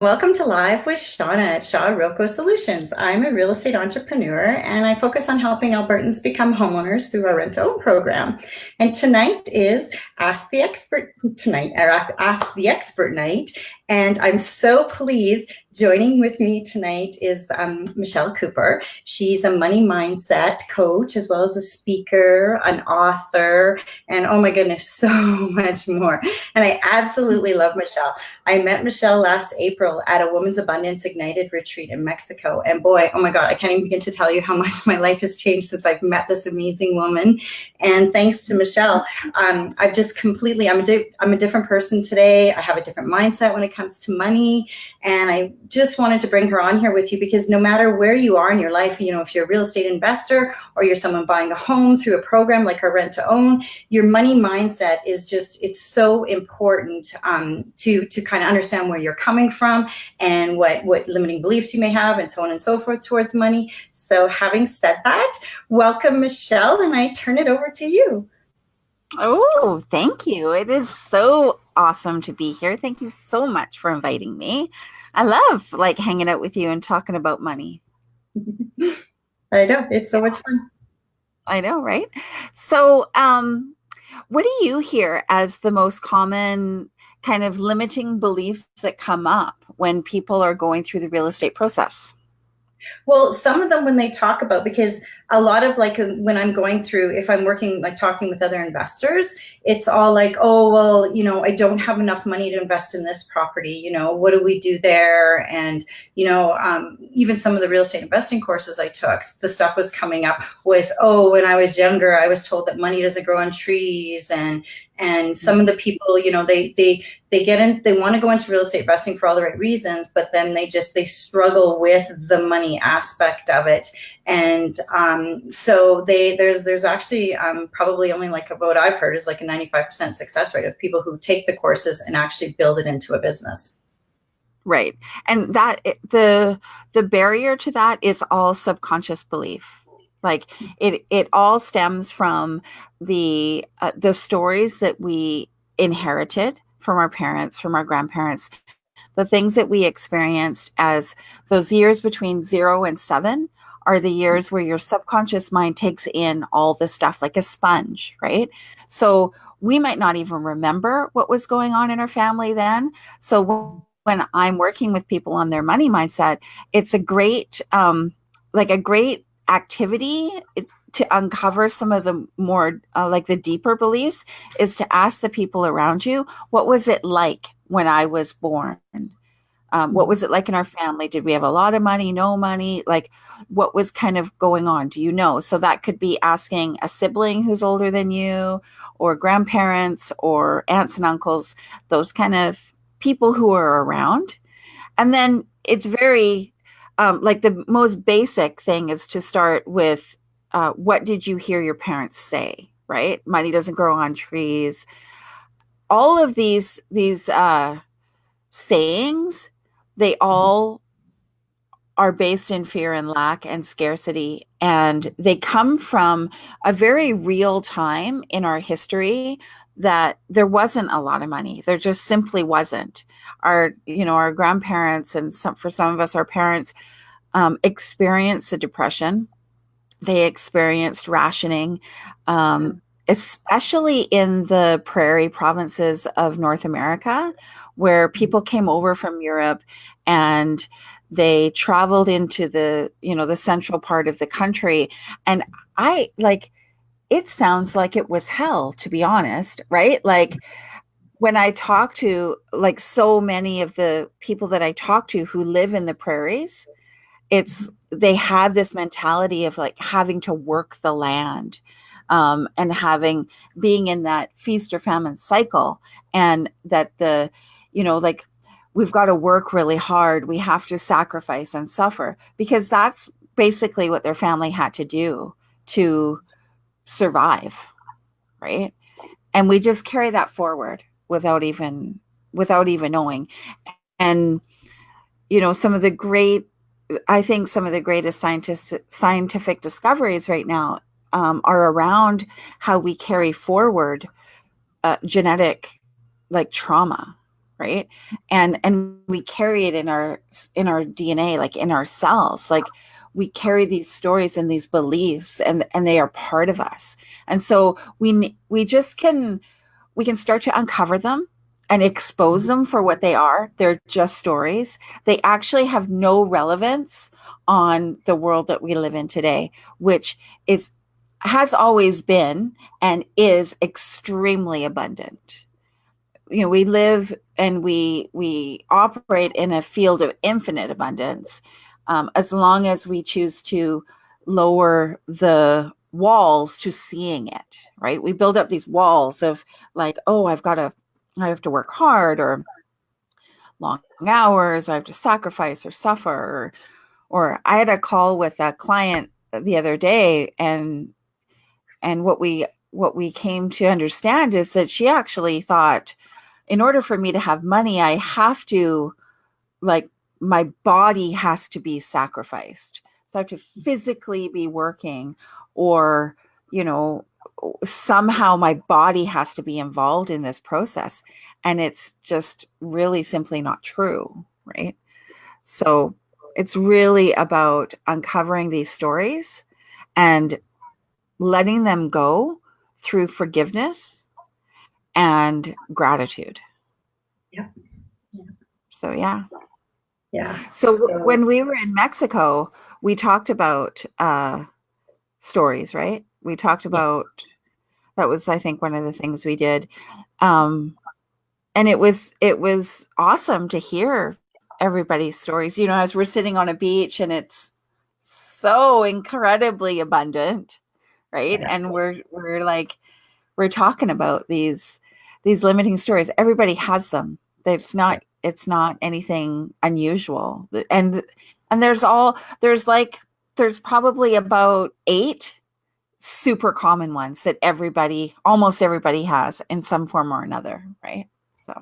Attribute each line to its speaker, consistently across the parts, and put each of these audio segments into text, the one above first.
Speaker 1: Welcome to Live with Shauna at Shaw-Roco Solutions. I'm a real estate entrepreneur and I focus on helping Albertans become homeowners through our rent-to-own program. And tonight is Ask the Expert tonight, or Ask the Expert night. And I'm so pleased. Joining with me tonight is Michelle Cooper. She's a money mindset coach, as well as a speaker, an author, and oh my goodness, so much more. And I absolutely love Michelle. I met Michelle last April at a Women's Abundance Ignited retreat in Mexico. And boy, oh my God, I can't even begin to tell you how much my life has changed since I've met this amazing woman. And thanks to Michelle, I've just completely, I'm a different person today. I have a different mindset when it comes to money. And I just wanted to bring her on here with you because no matter where you are in your life, you know, if you're a real estate investor or you're someone buying a home through a program like our rent to own, your money mindset is just, it's so important to kind of understand where you're coming from and what limiting beliefs you may have and so on and so forth towards money. So having said that, welcome Michelle, and I turn it over to you.
Speaker 2: Oh, thank you. It is so awesome to be here. Thank you so much for inviting me. I love like hanging out with you and talking about money.
Speaker 1: I know, it's so much fun.
Speaker 2: I know, right? So, what do you hear as the most common kind of limiting beliefs that come up when people are going through the real estate process?
Speaker 1: Well, some of them when they talk about, because a lot of like when I'm going through, if I'm working, like talking with other investors, it's all like, oh, well, you know, I don't have enough money to invest in this property. You know, what do we do there? And, you know, even some of the real estate investing courses I took, the stuff was coming up was, oh, when I was younger, I was told that money doesn't grow on trees. And some of the people, you know, they get in, they want to go into real estate investing for all the right reasons, but then they struggle with the money aspect of it. And so there's actually probably only like what I've heard is like a 95% success rate of people who take the courses and actually build it into a business.
Speaker 2: Right. And the barrier to that is all subconscious belief. Like it all stems from the stories that we inherited from our parents, from our grandparents, the things that we experienced as those years between 0 and 7 are the years where your subconscious mind takes in all this stuff like a sponge, right? So we might not even remember what was going on in our family then. So when I'm working with people on their money mindset, it's a great, like a great activity to uncover some of the more like the deeper beliefs is to ask the people around you, what was it like when I was born? What was it like in our family? Did we have a lot of money, no money? Like, what was kind of going on? Do you know? So that could be asking a sibling who's older than you, or grandparents, or aunts and uncles, those kind of people who are around. And then it's very, like the most basic thing is to start with what did you hear your parents say, right? Money doesn't grow on trees. All of these sayings, they all are based in fear and lack and scarcity. And they come from a very real time in our history that there wasn't a lot of money. There just simply wasn't. Our grandparents and for some of us, our parents experienced the Depression. They experienced rationing, especially in the prairie provinces of North America, where people came over from Europe and they traveled into the central part of the country. And I like, it sounds like it was hell, to be honest, right? Like when I talk to like so many of the people that I talk to who live in the prairies, they have this mentality of like having to work the land, and being in that feast or famine cycle, and that like we've got to work really hard. We have to sacrifice and suffer because that's basically what their family had to do to survive, right? And we just carry that forward without even knowing. And some of the greatest scientific discoveries right now are around how we carry forward genetic like trauma, right? And we carry it in our DNA, like in our cells. Like we carry these stories and these beliefs, and they are part of us. And so we just can we can start to uncover them and expose them for what they are. They're just stories. They actually have no relevance on the world that we live in today, which is has always been and is extremely abundant. You know, we live and we operate in a field of infinite abundance, as long as we choose to lower the walls to seeing it. Right, we build up these walls of like, oh, I have to work hard, or long hours, I have to sacrifice or suffer, or I had a call with a client the other day, and what we came to understand is that she actually thought, in order for me to have money, I have to, like, my body has to be sacrificed. So I have to physically be working, or, you know, somehow my body has to be involved in this process. And it's just really simply not true, right? So it's really about uncovering these stories and letting them go through forgiveness and gratitude.
Speaker 1: Yeah. Yeah.
Speaker 2: So, yeah.
Speaker 1: Yeah.
Speaker 2: So when we were in Mexico, we talked about stories, right? We talked about, that was, I think, one of the things we did. And it was awesome to hear everybody's stories, you know, as we're sitting on a beach and it's so incredibly abundant, right? And we're like, we're talking about these limiting stories. Everybody has them. It's not anything unusual. And there's probably about 8 super common ones that almost everybody has in some form or another, right? So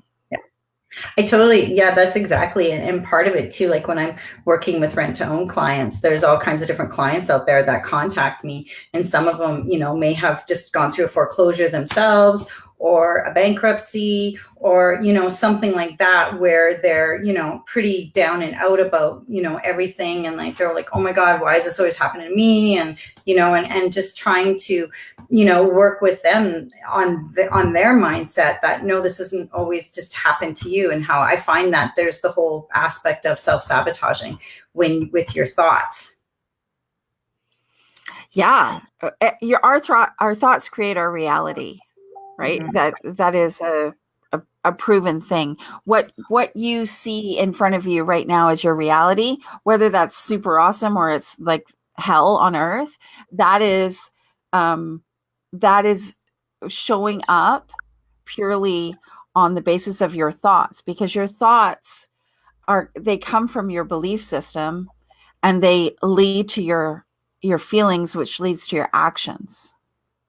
Speaker 1: yeah, that's exactly. And part of it too, like when I'm working with rent to own clients, there's all kinds of different clients out there that contact me. And some of them, you know, may have just gone through a foreclosure themselves, or a bankruptcy, or, you know, something like that, where they're, you know, pretty down and out about, you know, everything. And like, they're like, oh my God, why is this always happening to me? And, you know, and just trying to, you know, work with them on their mindset that, no, this doesn't always just happen to you. And how I find that there's the whole aspect of self-sabotaging with your thoughts.
Speaker 2: Yeah. Our thoughts create our reality, right? Mm-hmm. That is a proven thing. What you see in front of you right now is your reality, whether that's super awesome or it's like hell on earth. That is showing up purely on the basis of your thoughts, because your thoughts they come from your belief system, and they lead to your feelings, which leads to your actions,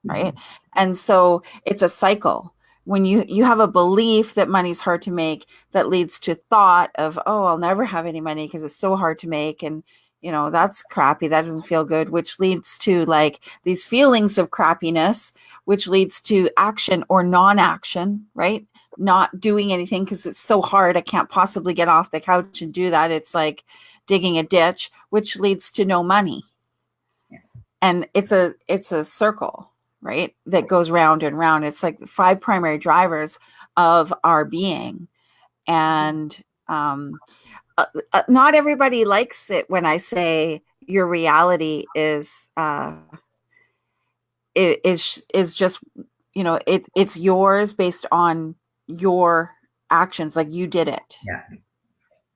Speaker 2: right? Mm-hmm. And so it's a cycle. When you have a belief that money's hard to make, that leads to thought of, oh, I'll never have any money because it's so hard to make, and you know, that's crappy, that doesn't feel good, which leads to like these feelings of crappiness, which leads to action or non-action, right? Not doing anything because it's so hard, I can't possibly get off the couch and do that. It's like digging a ditch, which leads to no money. Yeah. And it's a circle, right, that goes round and round. It's like the 5 primary drivers of our being. And not everybody likes it when I say your reality is just, you know, it's yours based on your actions, like you did it.
Speaker 1: Yeah.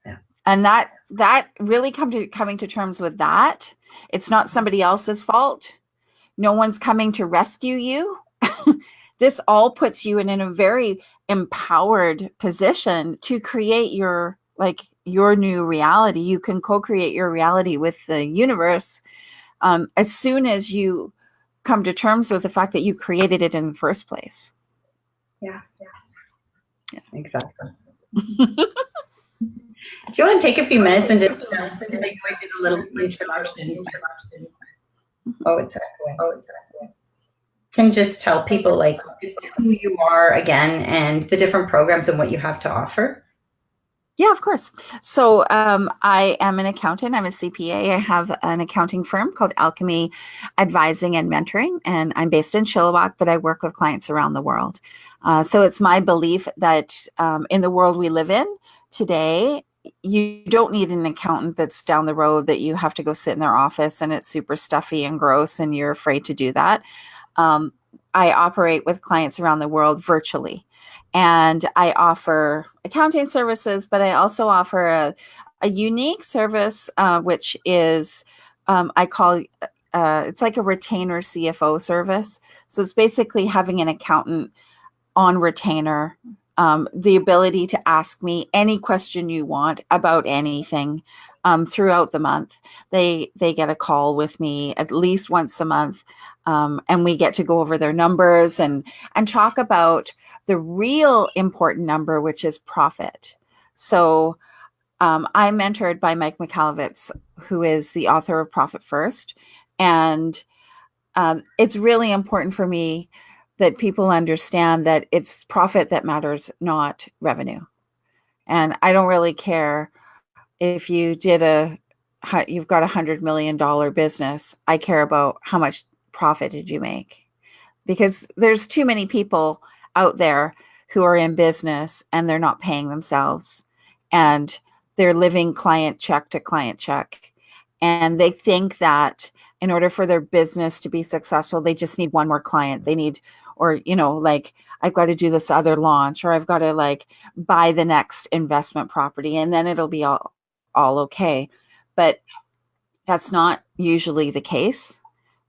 Speaker 1: Yeah.
Speaker 2: And that really coming to terms with that, it's not somebody else's fault. No one's coming to rescue you. This all puts you in a very empowered position to create your new reality. You can co-create your reality with the universe as soon as you come to terms with the fact that you created it in the first place.
Speaker 1: Yeah. Exactly. Do you want to take a few minutes and just I did a little introduction? Oh, it's echoing. can just tell people like just who you are again and the different programs and what you have to offer?
Speaker 2: Yeah, of course. So I am an accountant. I'm a CPA. I have an accounting firm called Alchemy Advising and Mentoring, and I'm based in Chilliwack, but I work with clients around the world. So it's my belief that in the world we live in today, you don't need an accountant that's down the road that you have to go sit in their office and it's super stuffy and gross and you're afraid to do that. Um, I operate with clients around the world virtually. And I offer accounting services, but I also offer a unique service, which is I call it's like a retainer CFO service. So it's basically having an accountant on retainer, the ability to ask me any question you want about anything throughout the month. They get a call with me at least once a month, and we get to go over their numbers and talk about the real important number, which is profit. So I'm mentored by Mike Michalowicz, who is the author of Profit First, and it's really important for me that people understand that it's profit that matters, not revenue. And I don't really care if you've got $100 million business. I care about how much profit did you make, because there's too many people out there who are in business and they're not paying themselves and they're living client check to client check. And they think that in order for their business to be successful, they just need one more client. They need, or, like, I've got to do this other launch, or I've got to like buy the next investment property and then it'll be all okay. But that's not usually the case.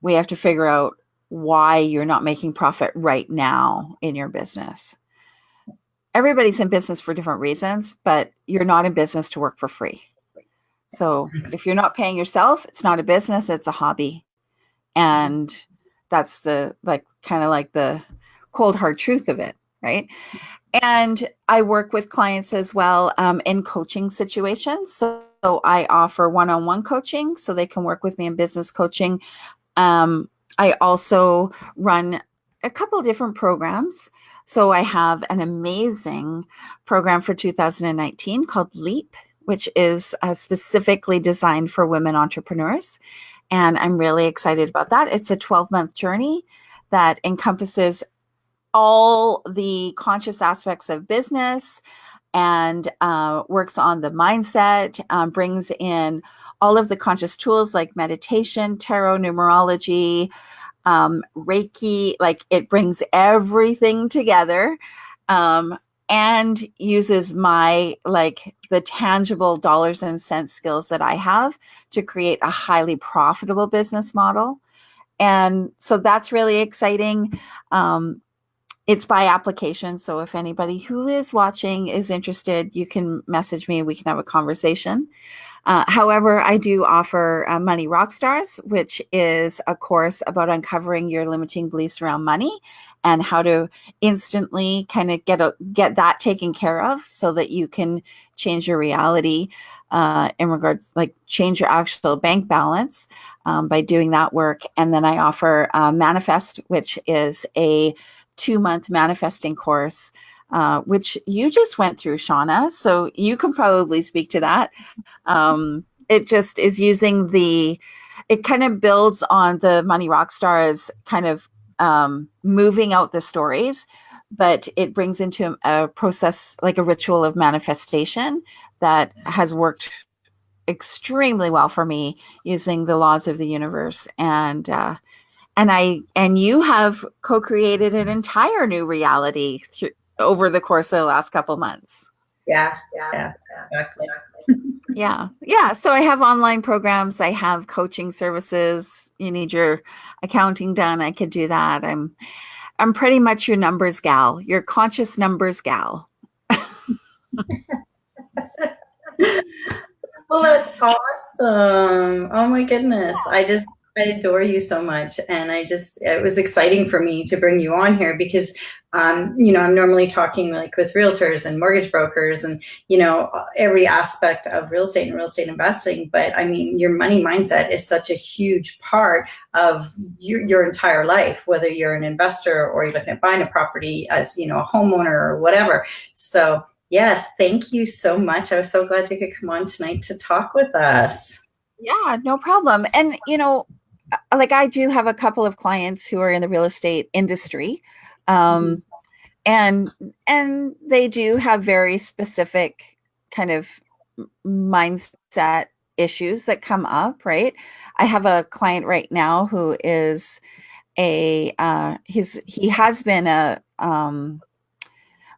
Speaker 2: We have to figure out why you're not making profit right now in your business. Everybody's in business for different reasons, but you're not in business to work for free. So if you're not paying yourself, it's not a business, it's a hobby. And that's the kind of like the cold hard truth of it, right? And I work with clients as well in coaching situations. So I offer one-on-one coaching so they can work with me in business coaching. I also run a couple different programs. So I have an amazing program for 2019 called LEAP, which is specifically designed for women entrepreneurs. And I'm really excited about that. It's a 12-month journey that encompasses all the conscious aspects of business and works on the mindset, brings in all of the conscious tools like meditation, tarot, numerology, Reiki. Like, it brings everything together and uses my, like, the tangible dollars and cents skills that I have to create a highly profitable business model. And so that's really exciting. It's by application. So if anybody who is watching is interested, you can message me. We can have a conversation. However, I do offer Money Rockstars, which is a course about uncovering your limiting beliefs around money and how to instantly kind of get that taken care of so that you can change your reality in regards, like, change your actual bank balance by doing that work. And then I offer Manifest, which is a 2-month manifesting course, which you just went through, Shauna. So you can probably speak to that. It just is using it kind of builds on the Money Rockstars kind of moving out the stories, but it brings into a process, like a ritual of manifestation that has worked extremely well for me using the laws of the universe. And you have co-created an entire new reality over the course of the last couple months.
Speaker 1: Yeah, exactly.
Speaker 2: Yeah. So I have online programs. I have coaching services. You need your accounting done, I could do that. I'm pretty much your numbers gal, your conscious numbers gal.
Speaker 1: Well, that's awesome. Oh my goodness. I adore you so much. And it was exciting for me to bring you on here because, I'm normally talking like with realtors and mortgage brokers and, every aspect of real estate and real estate investing. But I mean, your money mindset is such a huge part of your entire life, whether you're an investor or you're looking at buying a property as, a homeowner or whatever. So yes, thank you so much. I was so glad you could come on tonight to talk with us.
Speaker 2: Yeah, no problem. And, like I do have a couple of clients who are in the real estate industry.
Speaker 1: Mhm.
Speaker 2: Um, and they do have very specific kind of mindset issues that come up, right? I have a client right now who is he has been a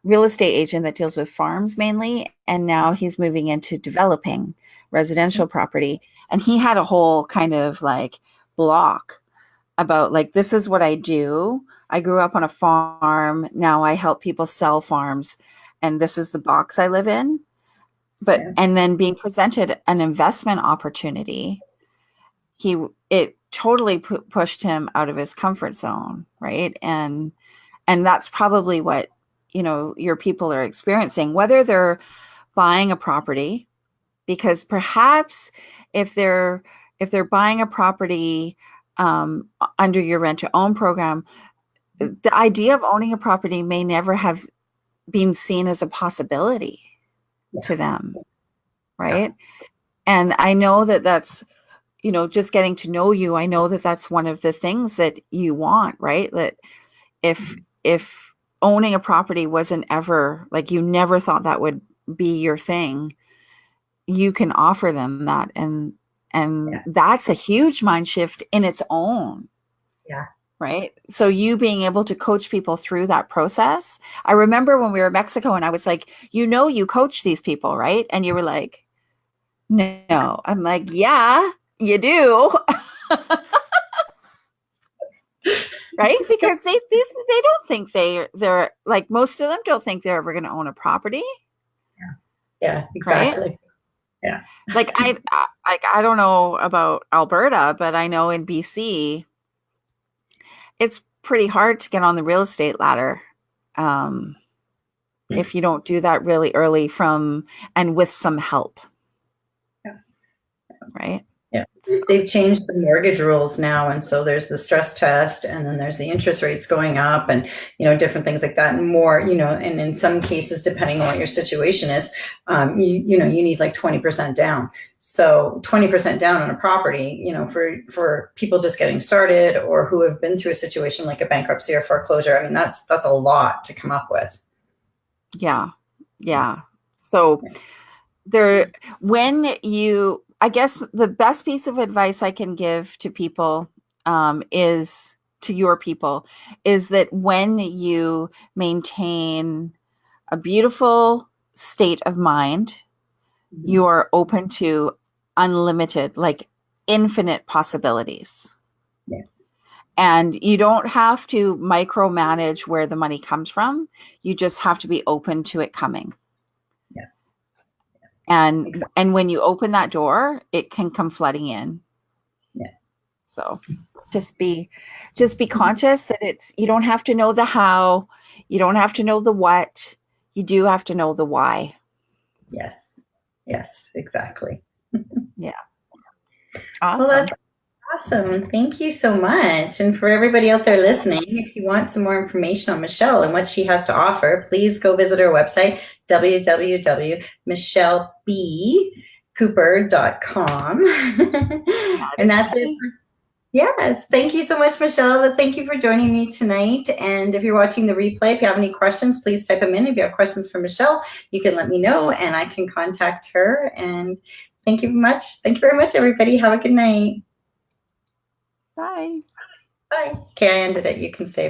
Speaker 2: real estate agent that deals with farms mainly, and now he's moving into developing residential property. And he had a whole kind of like block about like, this is what I do. I grew up on a farm. Now I help people sell farms, and this is the box I live in. But
Speaker 1: Yeah.
Speaker 2: and then being presented an investment opportunity, it totally pushed him out of his comfort zone, right? And that's probably what your people are experiencing, whether they're buying a property, because perhaps if they're buying a property under your rent to own program, the idea of owning a property may never have been seen as a possibility
Speaker 1: Yeah.
Speaker 2: to them,
Speaker 1: Yeah.
Speaker 2: right? And I know that that's, just getting to know you, I know that that's one of the things that you want, right? That if owning a property wasn't ever like, you never thought that would be your thing, you can offer them that. And
Speaker 1: Yeah.
Speaker 2: that's a huge mind shift in its own.
Speaker 1: Yeah.
Speaker 2: Right. So you being able to coach people through that process. I remember when we were in Mexico and I was like, you coach these people, right? And you were like, no. I'm like, yeah, you do. Right? Because they don't think they're like, most of them don't think they're ever going to own a property,
Speaker 1: Yeah,
Speaker 2: right?
Speaker 1: exactly. Yeah.
Speaker 2: Like I don't know about Alberta, but I know in BC it's pretty hard to get on the real estate ladder if you don't do that really early and with some help,
Speaker 1: Yeah.
Speaker 2: right?
Speaker 1: Yeah.
Speaker 2: So,
Speaker 1: They've changed the mortgage rules now. And so there's the stress test and then there's the interest rates going up and, different things like that and more, and in some cases, depending on what your situation is, you need like 20% down. So 20% down on a property, for people just getting started or who have been through a situation like a bankruptcy or foreclosure. I mean, that's a lot to come up with.
Speaker 2: yeah. Yeah. So I guess the best piece of advice I can give to people is to your people is that when you maintain a beautiful state of mind, you are open to unlimited, like infinite possibilities.
Speaker 1: Yeah.
Speaker 2: And you don't have to micromanage where the money comes from. You just have to be open to it coming.
Speaker 1: Yeah.
Speaker 2: And
Speaker 1: Exactly.
Speaker 2: and when you open that door, it can come flooding in.
Speaker 1: Yeah.
Speaker 2: So just be conscious that you don't have to know the how, you don't have to know the what, you do have to know the why.
Speaker 1: Yes. Yes, exactly.
Speaker 2: Yeah.
Speaker 1: Well,
Speaker 2: Awesome.
Speaker 1: that's awesome. Thank you so much. And for everybody out there listening, if you want some more information on Michelle and what she has to offer, please go visit her website, www.michellebcooper.com. And that's it. Yes. Thank you so much, Michelle. Thank you for joining me tonight. And if you're watching the replay, if you have any questions, please type them in. If you have questions for Michelle, you can let me know and I can contact her. And thank you very much. Thank you very much, everybody. Have a good night.
Speaker 2: Bye.
Speaker 1: Bye. Okay, I ended it. You can stay.